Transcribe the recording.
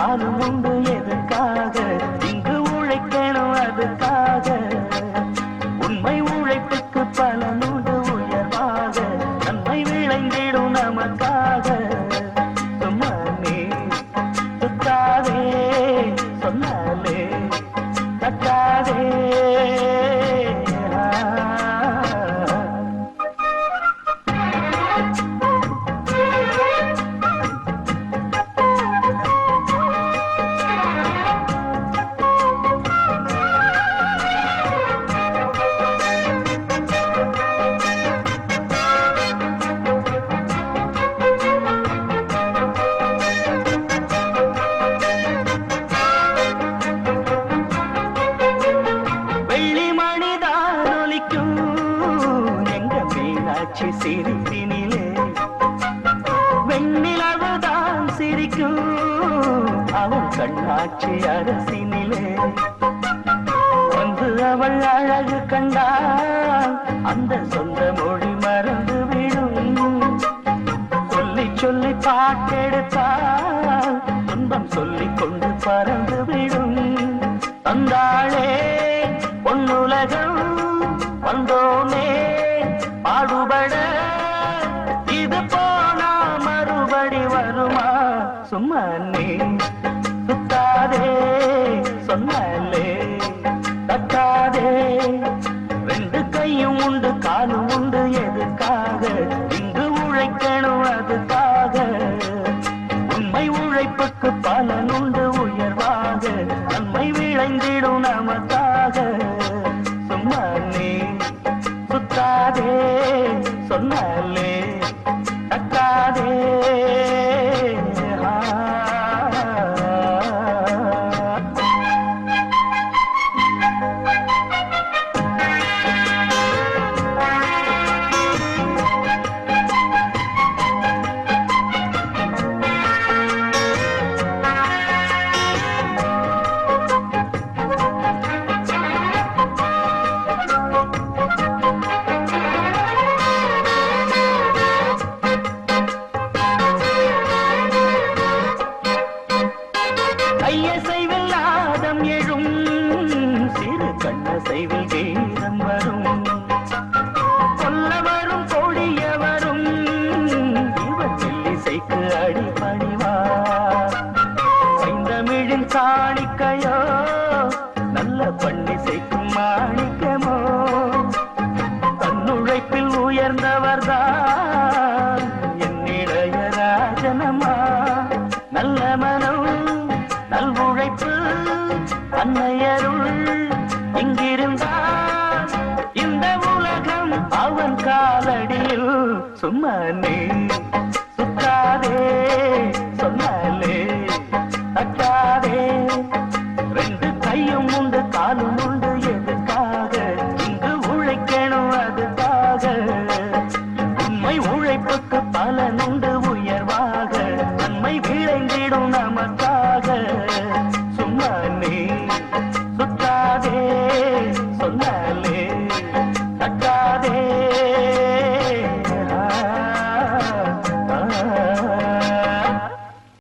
காலம் உண்டு எதுக்காக இங்கு உழைக்கணும் அதுக்காக உண்மை உழைப்புக்கு பலனுண்டு உயர்வாக நன்மை விளைந்திடும் நமக்காக சும்மா நீ சுத்தாதே சொன்னாலே தட்டாதே சிரிப்பினிலே வெண்ணிலவுதான் சிரிக்கும் அவள் கண்ணாட்சி அரசினிலே வந்து அவள் அழகு கண்டால் அந்த சொந்த மொழி மறந்து விடும் சொல்லி சொல்லி பாட்டெடுத்தால் துன்பம் சொல்லிக் கொண்டு பறந்து விடும் தந்தாளே பொன்னுலகம் வந்தோமே பாடுபட இது போனா மறுபடி வருமா சும்மா நீ சுத்தாதே சொன்னாலே தட்டாதே ரெண்டு கையும் உண்டு காலும் உண்டு எதுக்காக இங்கு உழைக்கணும் அதுக்காக உண்மை உழைப்புக்கு பலனுண்டு உயர்வாக நன்மை விளைந்திடும் நமக்காக சும்மா நீ சுத்தாதே சொன்னாலே தட்டாதே கையசைவில் நாதம் எழும் சிறு கண்ணசைவில் கீதம் வரும் சொல்ல வரும் கொடிய வரும் இவர் செல்லிசைக்கு அடிபணிவார் ஐந்தமிழின் காணிக்கையோ நல்ல பண்ணிசைக்கும் மாணிக்கமோ தன்னுழைப்பில் உயர்ந்தவர்தான் என்னிடைய ராஜனமா நல்ல மனம் நல்வுழைப்பு அன்னையருள் இங்கிருந்தால் இந்த உலகம் அவன் காலடியில் சும்மா நீ சுத்தாதே சொன்னாலே தட்டாதே ரெண்டு கையும் உண்டு காலும் உண்டு எதுக்காக இங்கு உழைக்கணும் அதுக்காக உண்மை உழைப்புக்கு பலனுண்டு உயர்வாக நன்மை விளைந்திடும் நமக்காக சும்மா